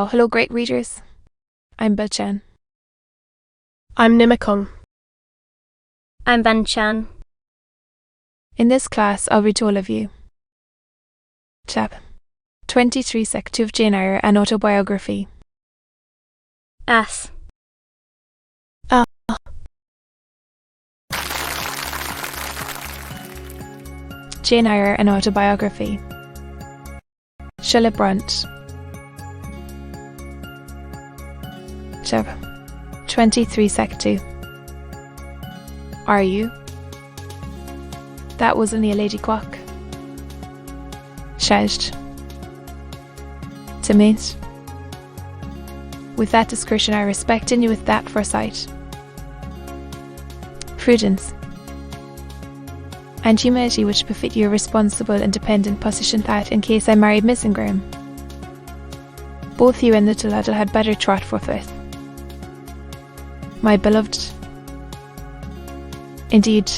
Oh, hello great readers. I'm Belchan. I'm Nimakung. I'm Banchan. In this class, I'll read to all of you. Chap. 23 Sec 2 of Jane Eyre, an autobiography. As. Jane Eyre, an autobiography. Charlotte Brontë. Chap. 23 Sec 2. Are you? That was only a lady quack. Shouted. To meet. With that discretion I respect in you with that foresight. Prudence. And humility which befit your responsible independent position that in case I married Miss Ingram, both you and little Aloud had better trot forthwith. My beloved, indeed,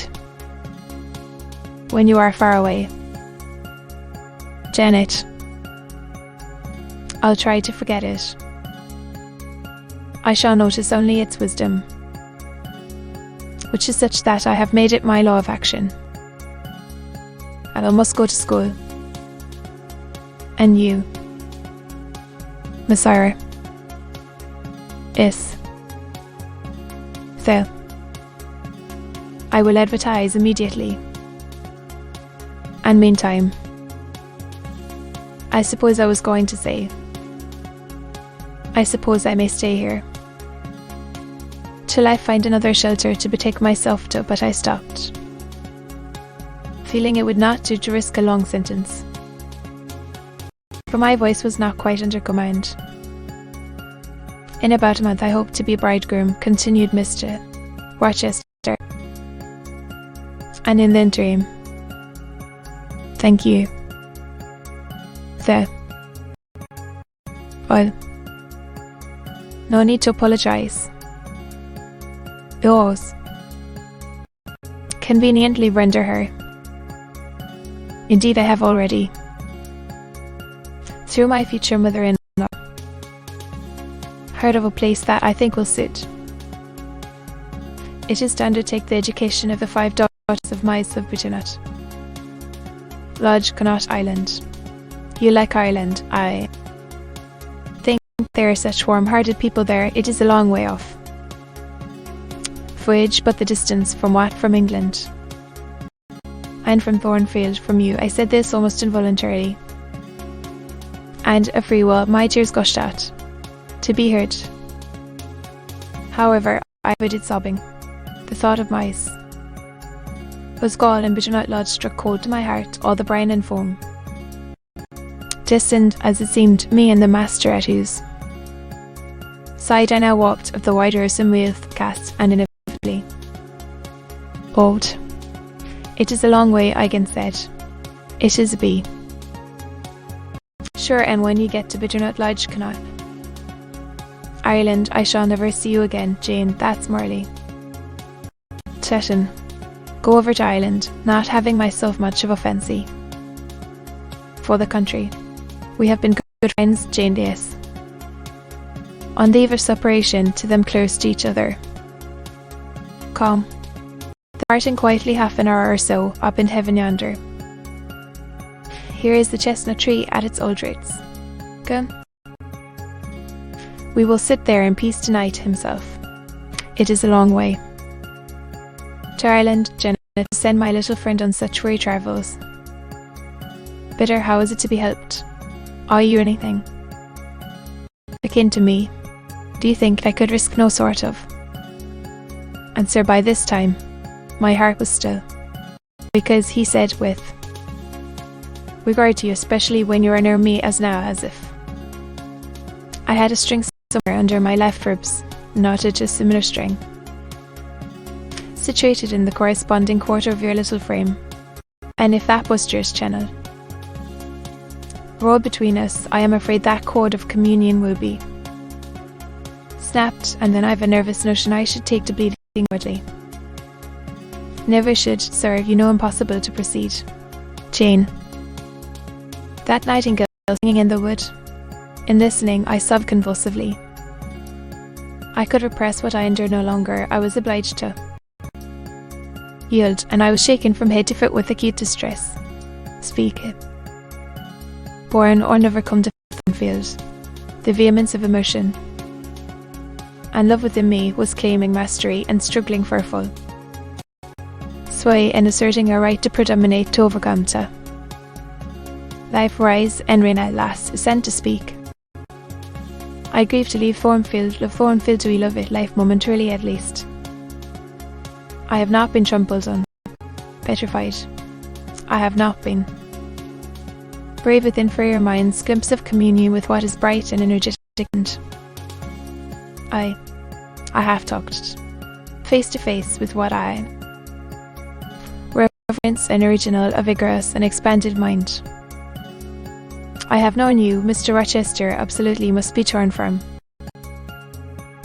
when you are far away, Janet, I'll try to forget it. I shall notice only its wisdom, which is such that I have made it my law of action. And I must go to school. And you, Miss Eyre, is. So, I will advertise immediately. And meantime, I suppose I was going to say, I suppose I may stay here till I find another shelter to betake myself to, but I stopped, feeling it would not do to risk a long sentence, for my voice was not quite under command. In about a month I hope to be bridegroom, continued Mr. Rochester, and in the interim, thank you. So, well, no need to apologise. Yours. Conveniently render her. Indeed I have already. Through my future mother-in-law. Heard of a place that I think will suit. It is to undertake the education of the 5 daughters of Mice of Butternut. Lodge Connaught Island. You like Ireland, I think there are such warm-hearted people there. It is a long way off. Voyage but the distance from what? From England. And from Thornfield, from you. I said this almost involuntarily. And a free will, my tears gushed out. To be heard. However, I avoided sobbing. The thought of Mice was gall, and Butternut Lodge struck cold to my heart, all the brine and foam. Destined, as it seemed, me and the master at whose side I now walked of the wider Simwealth cast, and inevitably old. It is a long way, I again said. It is a bee. Sure, and when you get to Butternut Lodge, Connaught Ireland, I shall never see you again, Jane, that's Morley. Teton. Go over to Ireland, not having myself much of a fancy for the country. We have been good friends, Jane Dace. On the eve of separation, to them close to each other. Calm. Departing quietly half an hour or so, up in heaven yonder. Here is the chestnut tree at its old roots. Go. We will sit there in peace tonight himself. It is a long way. To Ireland, Janet, to send my little friend on such weary travels. Bitter, how is it to be helped? Are you anything akin to me? Do you think I could risk no sort of? And sir, by this time, my heart was still, because he said with regard to you, especially when you are near me as now, as if I had a string somewhere under my left ribs, knotted to a similar string, situated in the corresponding quarter of your little frame, and if that was Dearest channel, rolled between us, I am afraid that cord of communion will be snapped, and then I've a nervous notion I should take to bleeding inwardly. Never should, sir, you know impossible to proceed. Jane. That nightingale singing in the wood, In listening, I sobbed convulsively. I could repress what I endured no longer. I was obliged to yield, and I was shaken from head to foot with acute distress. Speak. Born or never come to field, the vehemence of emotion and love within me was claiming mastery and struggling for a full sway and asserting a right to predominate, to overcome, to life rise and reign at last, sent to speak. I grieve to leave Thornfield, love Thornfield, do we love it, life momentarily at least. I have not been trampled on, petrified. I have not been. Brave with inferior minds, glimpse of communion with what is bright and energetic, and I have talked face to face with what I reverence and original, a vigorous and expanded mind. I have known you, Mr. Rochester, absolutely must be torn from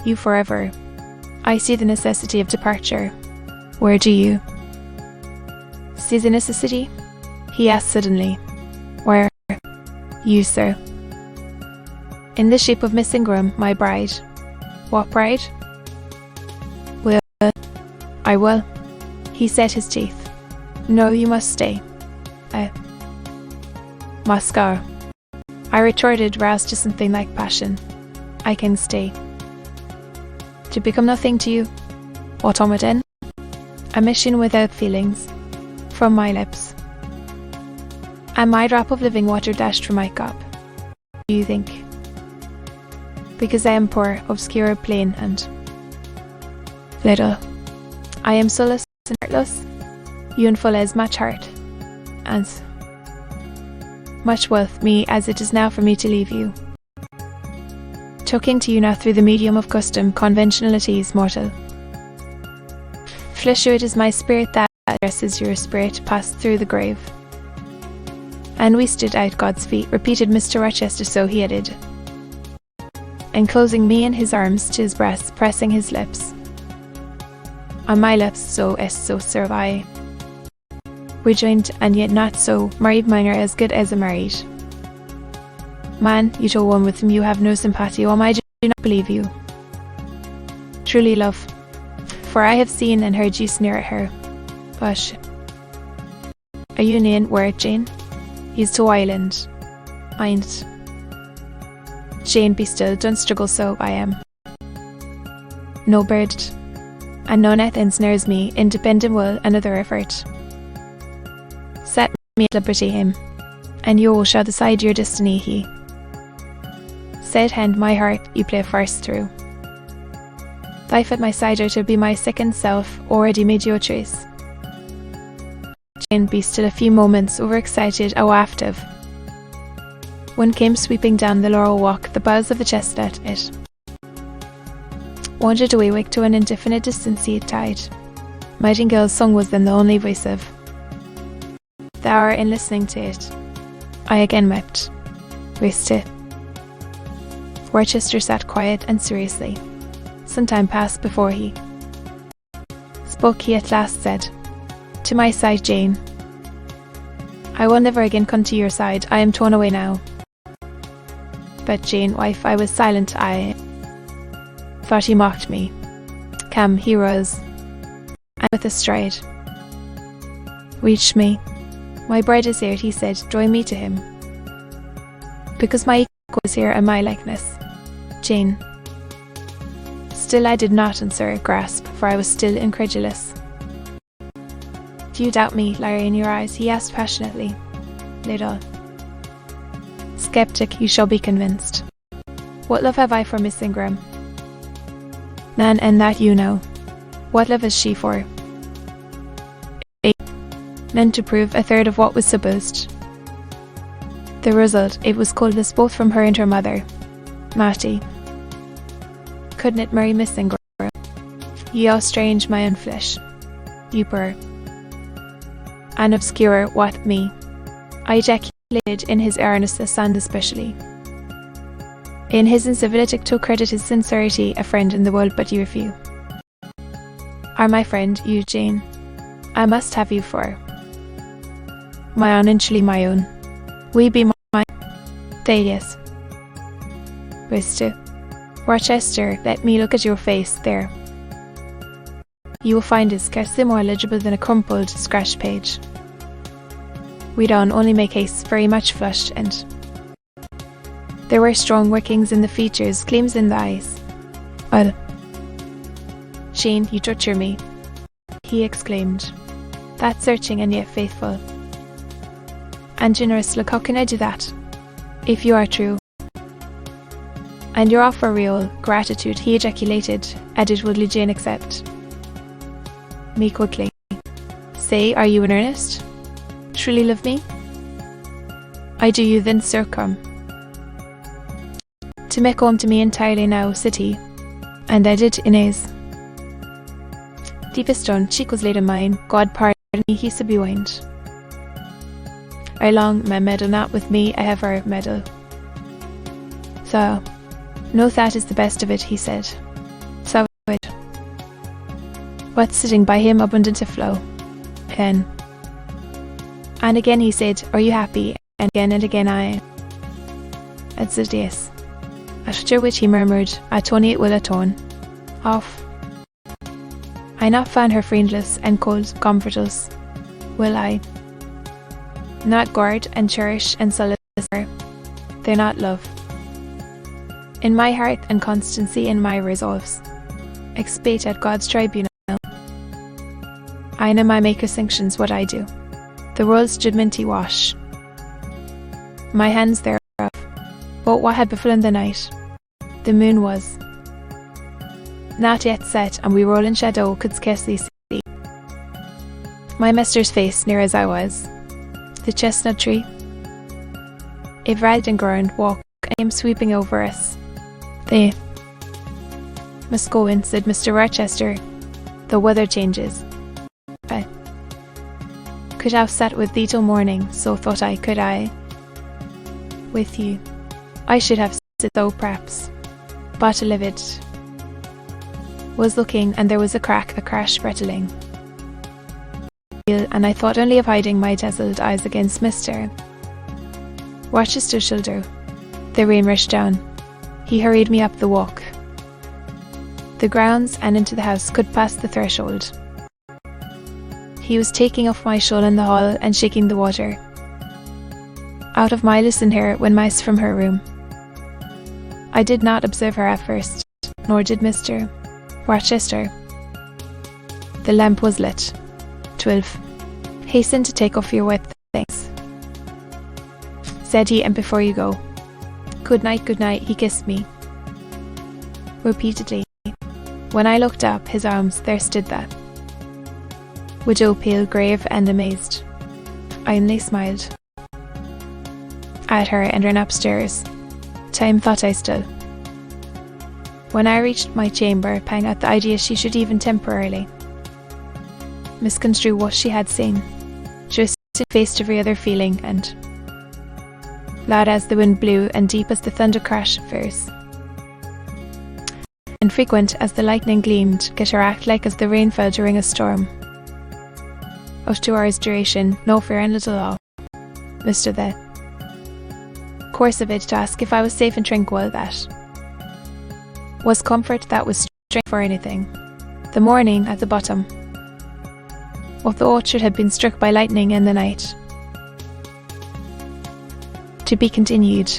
you forever. I see the necessity of departure. Where do you see the necessity? He asked suddenly. Where? You, sir. In the shape of Miss Ingram, my bride. What bride? Will I will. He set his teeth. No, you must stay. I must go. I retorted, roused to something like passion. I can stay. To become nothing to you? What on it then? A mission without feelings. From my lips. And my drop of living water dashed from my cup. Do you think? Because I am poor, obscure, plain, and little. I am soulless and heartless. You and full as much heart, and much wealth, me as it is now for me to leave you. Talking to you now through the medium of custom, conventionalities, mortal. Flesher, it is my spirit that addresses your spirit, passed through the grave. And we stood at God's feet, repeated Mr. Rochester, so he added, enclosing me in his arms to his breast, pressing his lips on my lips, so serve I. Rejoined, and yet not so, married minor as good as a married man, you told one with whom you have no sympathy. Oh, I do not believe you. Truly, love, for I have seen and heard you sneer at her. But are you nain where it, Jane? He's to Ireland. Mind. Jane, be still, don't struggle so, I am no bird, and no net ensnares me, independent will, another effort. Set me at liberty, him, and you will shall decide your destiny, he said, hand my heart you play first through. Life at my side are to be my second self, already made your choice. Jane, be still a few moments, overexcited, a waft of wind came sweeping down the laurel walk, the buzz of the chestnut, it wandered away wake to an indefinite distance it tied. Nightingale's song was then the only voice of the hour in listening to it. I again wept. Wasted. Rochester sat quiet and seriously. Some time passed before he spoke. He at last said, to my side, Jane. I will never again come to your side. I am torn away now. But Jane, wife, I was silent. I thought he mocked me. Come, he rose, and with a stride reached me. My bride is here, he said, drawing me to him. Because my equal is here and my likeness. Jane. Still I did not answer, grasp, for I was still incredulous. Do you doubt me, Larry, in your eyes? He asked passionately. Little. Skeptic, you shall be convinced. What love have I for Miss Ingram? None, and that you know. What love is she for? None, to prove a third of what was supposed. The result, it was coldness both from her and her mother. Matty. Couldn't it marry Miss Ingram? Ye all strange, my own flesh. You purr. And obscure, what me? I ejaculated in his earnestness and especially in his incivility to credit his sincerity, a friend in the world, but you refuse. Are my friend, you, Jane. I must have you for my own, and truly my own. We be my Thaddeus. Mr. Rochester, let me look at your face there. You will find it scarcely more legible than a crumpled, scratched page. We don't only make haste very much flushed, and there were strong workings in the features, gleams in the eyes. Well, Shane, you torture me, he exclaimed. That's searching and yet faithful. And generous, look, how can I do that? If you are true. And your offer real, gratitude, he ejaculated, added, would Jane accept? Me quickly. Say, are you in earnest? Truly love me? I do you then, sir, come. To make home to me entirely now, said he, and I did Inez. Deepest stone, cheek was laid in mine, God pardon me, he subjoined. I long, my meddle not with me, I have our meddle. So, no, that is the best of it, he said. So it. What's sitting by him abundant to flow? Ken. And again he said, are you happy? And again I. And said yes. After which he murmured, Atone it will atone. Off. I not found her friendless and cold, comfortless. Will I? Not guard and cherish and solace her. They're not love. In my heart and constancy in my resolves. Expate at God's tribunal. I know my Maker's sanctions what I do. The world's judgment he wash. My hands thereof. But what had befallen the night? The moon was not yet set, and we roll in shadow could scarcely see. My master's face, near as I was. The chestnut tree. It writhed and groaned, walked, and came sweeping over us. They must go in, said Mr. Rochester. The weather changes. I could have sat with thee till morning, so thought I, could I? With you. I should have said so, perhaps. But a livid was looking, and there was a crash rattling. And I thought only of hiding my dazzled eyes against Mr. Rochester's shoulder. The rain rushed down. He hurried me up the walk, the grounds, and into the house, could pass the threshold. He was taking off my shawl in the hall and shaking the water out of my listen hair when mice from her room. I did not observe her at first, nor did Mr. Rochester. The lamp was lit. 12. Hasten to take off your wet things, said he, and before you go. Good night, he kissed me repeatedly. When I looked up, his arms, there stood that widow, pale, grave, and amazed. I only smiled at her and ran upstairs. Time, thought I still. When I reached my chamber, pang at the idea she should even temporarily misconstrue what she had seen. Just faced every other feeling, and loud as the wind blew, and deep as the thunder crash fierce, and frequent as the lightning gleamed, cataract like as the rain fell during a storm of 2 hours' duration, no fear and little awe. Mr. The course of it, to ask if I was safe and tranquil, that was comfort, that was strength for anything. The morning at the bottom of the orchard had been struck by lightning in the night. To be continued.